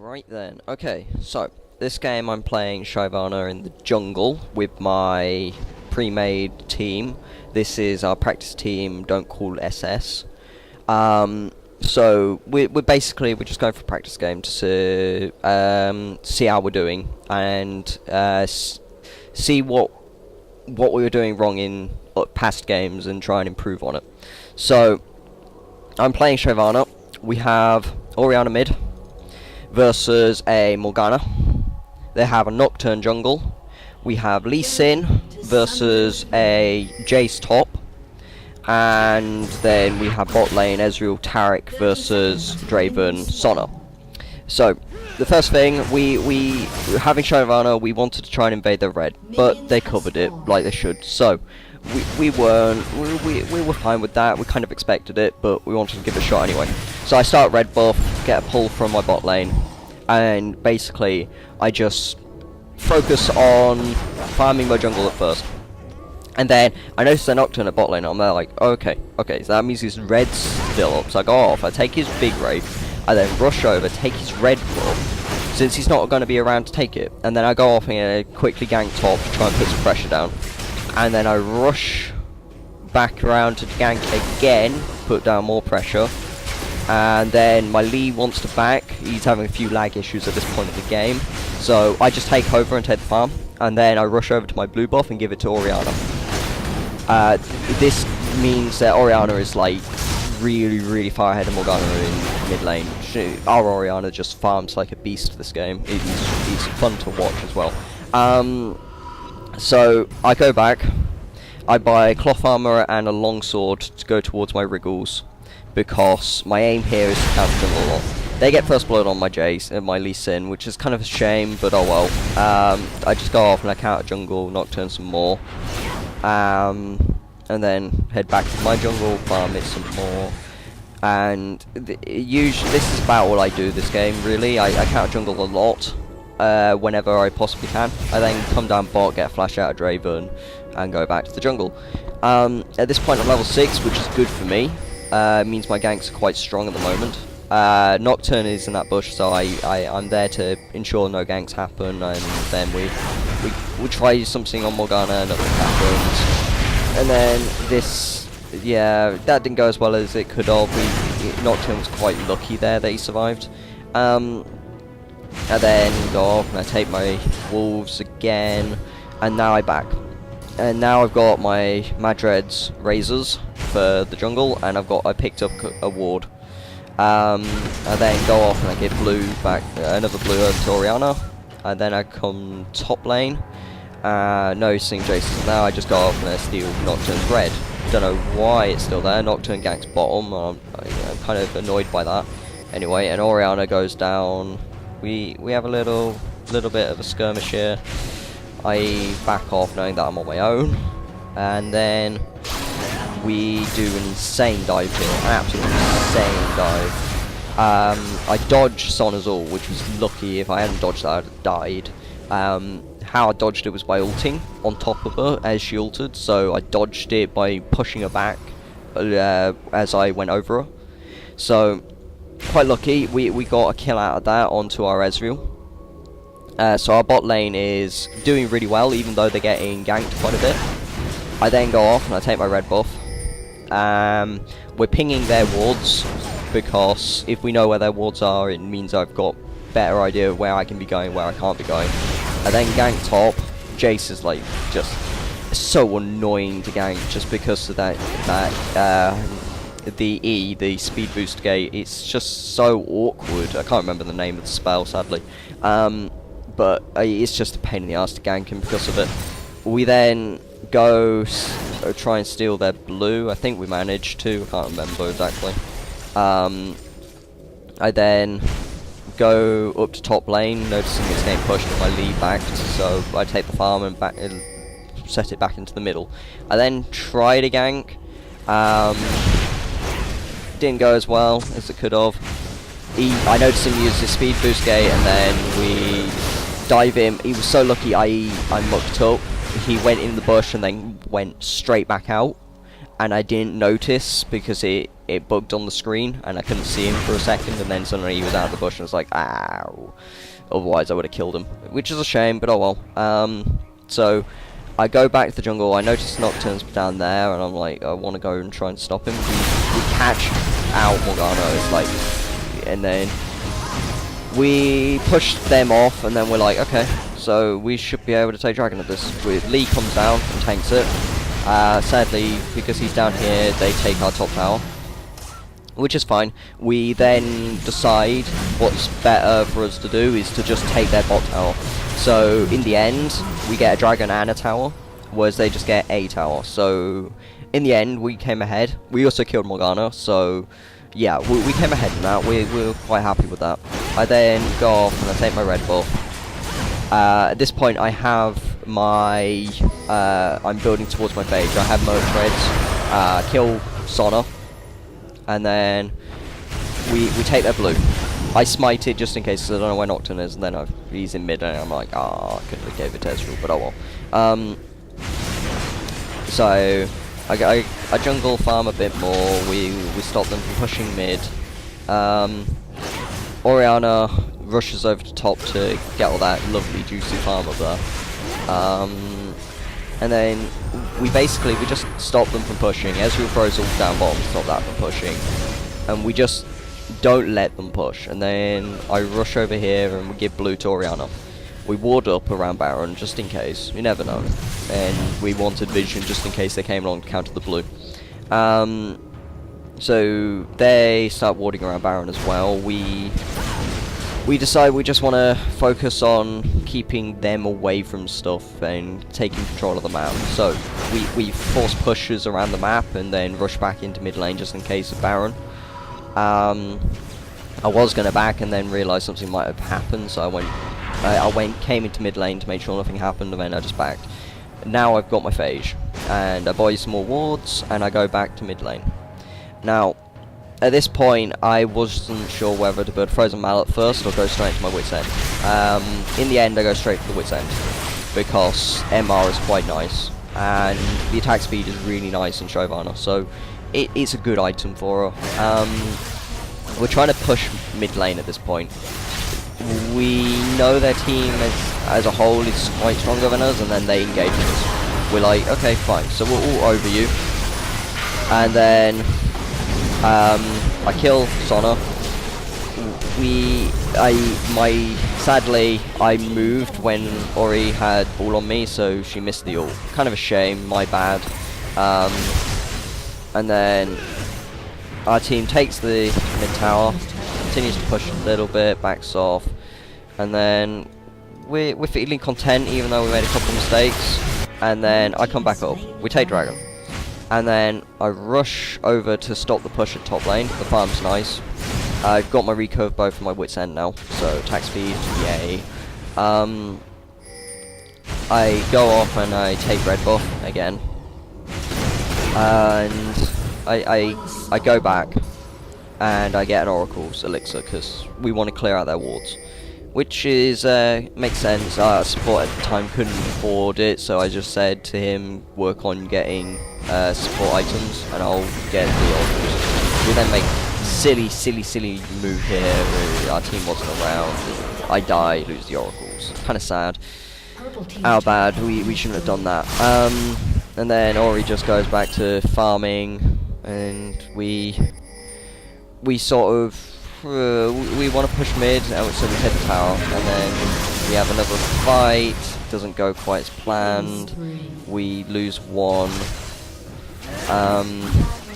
Right then, okay, so this game I'm playing Shyvana in the jungle with my pre-made team. This is our practice team, don't call SS. So we're just going for a practice game to see how we're doing and see what we were doing wrong in past games and try and improve on it. So I'm playing Shyvana. We have Orianna mid versus a Morgana. They have a Nocturne jungle. We have Lee Sin versus a Jace top. And then we have bot lane Ezreal Taric versus Draven Sona. So the first thing, we having Shyvana, we wanted to try and invade their red, but they covered it like they should. So we were fine with that. We kind of expected it, but we wanted to give it a shot anyway. So I start red buff, get a pull from my bot lane, and basically I just focus on farming my jungle at first. And then I notice the Nocturne at bot lane, and I'm there like, okay, so that means his red's still up. So I go off, I take his big raid, I then rush over, take his red buff, since he's not going to be around to take it. And then I go off and quickly gank top to try and put some pressure down. And then I rush back around to gank again, put down more pressure. And then my Lee wants to back. He's having a few lag issues at this point in the game. So I just take over and take the farm. And then I rush over to my blue buff and give it to Orianna. This means that Orianna is like really far ahead of Morgana in mid lane. Our Orianna just farms like a beast this game. It's fun to watch as well. So I go back, I buy cloth armor and a longsword to go towards my Wriggles, because my aim here is to counter them a lot. They get first blood on my Jace and my Lee Sin, which is kind of a shame, but oh well. I just go off and I counter jungle, Nocturne some more, and then head back to my jungle, farm it some more. And usually this is about all I do this game really. I counter jungle a lot. Whenever I possibly can. I then come down bot, get a flash out of Draven, and go back to the jungle. At this point I'm level 6, which is good for me. Means my ganks are quite strong at the moment. Nocturne is in that bush, so I'm there to ensure no ganks happen, and then we try something on Morgana, nothing happens. And then this, yeah, that didn't go as well as it could have. Nocturne was quite lucky there that he survived. I then go off and I take my wolves again, and now I back. And now I've got my Madred's razors for the jungle, and I picked up a ward. I then go off and I give blue back, another blue over to Orianna, and then I come top lane, noticing Jason. Now I just go off and I steal Nocturne's red. Don't know why it's still there. Nocturne ganks bottom. I'm kind of annoyed by that. Anyway, and Orianna goes down. We have a little bit of a skirmish here. I back off knowing that I'm on my own, and then we do an insane dive here, an absolutely insane dive. I dodged Sona's ult, which was lucky. If I hadn't dodged that, I'd have died. How I dodged it was by ulting on top of her as she ulted, so I dodged it by pushing her back as I went over her. So quite lucky, we got a kill out of that onto our Ezreal. So our bot lane is doing really well, even though they're getting ganked quite a bit. I then go off and I take my red buff. We're pinging their wards, because if we know where their wards are, it means I've got a better idea of where I can be going, where I can't be going. I then gank top. Jace is like just so annoying to gank, just because of that the speed boost gate. It's just so awkward. I can't remember the name of the spell, sadly. But it's just a pain in the ass to gank him because of it. We then go try and steal their blue. I think we managed to. I can't remember exactly. I then go up to top lane, noticing it's getting pushed with my lead back, so I take the farm and set it back into the middle. I then try to gank. Didn't go as well as it could have. I noticed him use his speed boost gate, and then we dive him. He was so lucky I mucked up. He went in the bush and then went straight back out. and I didn't notice because it bugged on the screen and I couldn't see him for a second, and then suddenly he was out of the bush and I was like, ow. Otherwise I would have killed him, which is a shame, but oh well. So I go back to the jungle. I notice Nocturne's down there, and I'm like, I want to go and try and stop him. We catch out Morgana. It's like, and then we push them off, and then we're like, okay, so we should be able to take Dragon at this. Lee comes down and tanks it. Sadly, because he's down here, they take our top tower, which is fine. We then decide what's better for us to do is to just take their bot tower. So in the end, we get a dragon and a tower, whereas they just get a tower. So in the end, we came ahead. We also killed Morgana, so yeah, we came ahead in that. We were quite happy with that. I then go off and I take my red buff. At this point, I have my I'm building towards my phage. I have Mode Treads, kill Sona, and then we take their blue. I smite it just in case, because I don't know where Nocturne is, and then he's in mid, and I'm like, I could have gave it to Ezreal, but oh well. So I jungle farm a bit more. We stop them from pushing mid. Orianna rushes over to top to get all that lovely juicy farm up there. And then we just stop them from pushing. Ezreal throws ult down bottom to stop that from pushing, and we just don't let them push. And then I rush over here and we give blue to Orianna. We ward up around Baron just in case. You never know. And we wanted vision just in case they came along to counter the blue. So they start warding around Baron as well. We decide we just want to focus on keeping them away from stuff and taking control of the map. So we force pushes around the map and then rush back into mid lane just in case of Baron. I was going to back and then realised something might have happened, so I came into mid lane to make sure nothing happened, and then I just backed. Now I've got my phage, and I buy some more wards, and I go back to mid lane. Now, at this point, I wasn't sure whether to build Frozen Mallet first or go straight to my Wit's End. In the end, I go straight for the Wit's End, because MR is quite nice, and the attack speed is really nice in Shyvana, so it's a good item for her. We're trying to push mid lane at this point. We know their team as a whole is quite stronger than us, and then they engage us. We're like, okay, fine, so we're all over you. And then I kill Sona. Sadly, I moved when Ori had ball on me, so she missed the ult. Kind of a shame, my bad. And then our team takes the mid tower, continues to push a little bit, backs off, and then we're feeling content even though we made a couple of mistakes. And then I come back up, we take Dragon, and then I rush over to stop the push at top lane. The farm's nice. I've got my recurve bow for my Wit's End now, so attack speed, yay. I go off and I take red buff again, and I go back and I get an Oracle's elixir because we want to clear out their wards, which is makes sense. Support at the time couldn't afford it, so I just said to him, work on getting support items and I'll get the Oracles. We then make silly move here where our team wasn't around. I die, lose the Oracles. Kind of sad. Our bad, we shouldn't have done that. And then Ori just goes back to farming, and we sort of we want to push mid, and so we hit the tower, and then we have another fight. Doesn't go quite as planned. We lose one.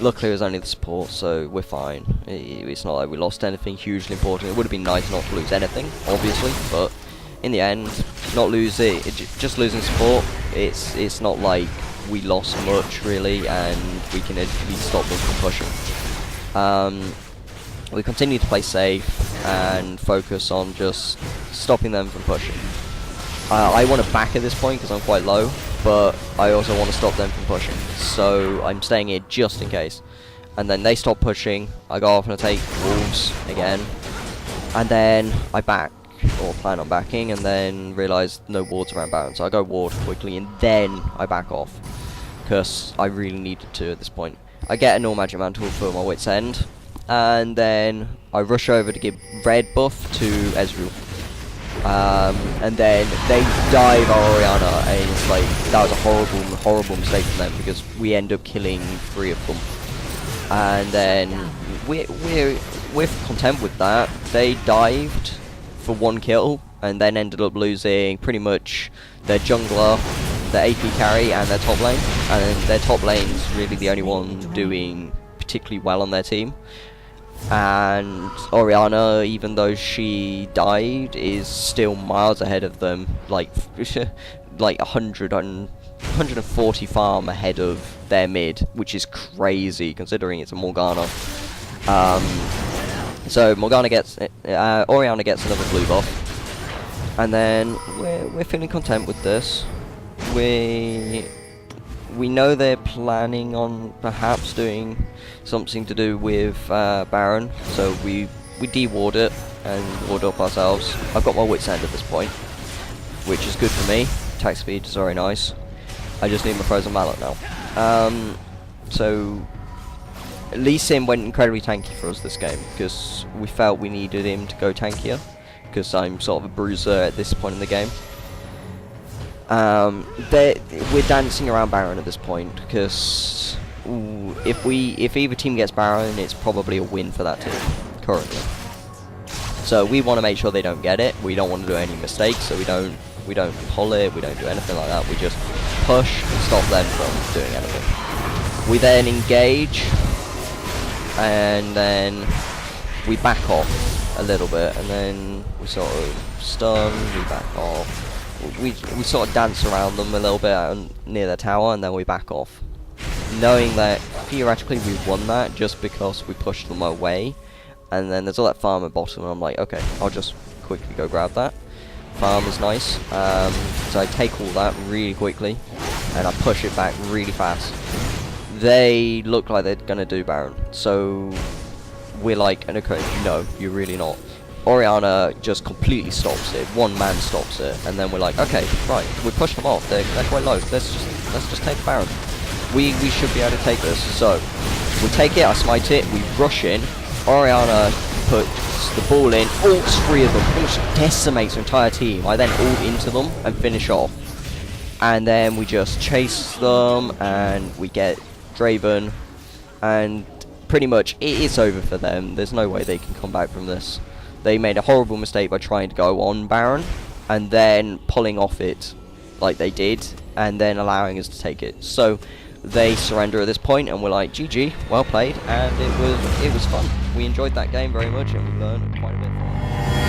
Luckily it was only the support, so we're fine. It's not like we lost anything hugely important. It would have been nice not to lose anything, obviously, but in the end, just losing support. It's not like we lost much really, and we can at least stop them from pushing. We continue to play safe and focus on just stopping them from pushing. I want to back at this point because I'm quite low, but I also want to stop them from pushing, so I'm staying here just in case. And then they stop pushing, I go off and I take wolves again, and then I back, or plan on backing, and then realise no wards around Baron, so I go ward quickly and then I back off. because I really needed to at this point. I get a normal magic mantle for my wit's end, and then I rush over to give red buff to Ezreal. And then they dive Orianna, and it's like, that was a horrible mistake from them, because we end up killing 3 of them. And then we're content with that. They dived for 1 kill, and then ended up losing pretty much their jungler, their AP carry, and their top lane. And their top lane's really the only one doing particularly well on their team. And Orianna, even though she died, is still miles ahead of them, like 140 farm ahead of their mid, which is crazy considering it's a Morgana. So Morgana gets Orianna gets another blue buff, and then we're feeling content with this. We know they're planning on perhaps doing something to do with Baron, so we de-ward it and ward up ourselves. I've got my wit's end at this point, which is good for me. Attack speed is very nice. I just need my frozen mallet now. So Lee Sin went incredibly tanky for us this game, because we felt we needed him to go tankier, because I'm sort of a bruiser at this point in the game. We're dancing around Baron at this point, because if either team gets Baron, it's probably a win for that team currently. So we want to make sure they don't get it. We don't want to do any mistakes, so we don't pull it, we don't do anything like that. We just push and stop them from doing anything. We then engage, and then we back off a little bit, and then we sort of stun, we back off. We sort of dance around them a little bit near the tower, and then we back off, knowing that theoretically we won that just because we pushed them away. And then there's all that farm at bottom, and I'm like, okay, I'll just quickly go grab that. Farm is nice, so I take all that really quickly, and I push it back really fast. They look like they're gonna do Baron, so we're like, okay, no, you're really not. Orianna just completely stops it. One man stops it, and then we're like, okay, right, we pushed them off. They're quite low. Let's just take Baron. We should be able to take this. So we take it. I smite it. We rush in. Orianna puts the ball in. Ults 3 of them. Pretty much decimates the entire team. I then ult into them and finish off. And then we just chase them, and we get Draven, and pretty much it's over for them. There's no way they can come back from this. They made a horrible mistake by trying to go on Baron, and then pulling off it like they did, and then allowing us to take it. So they surrender at this point, and we're like, GG, well played, and it was fun. We enjoyed that game very much, and we learned quite a bit from it.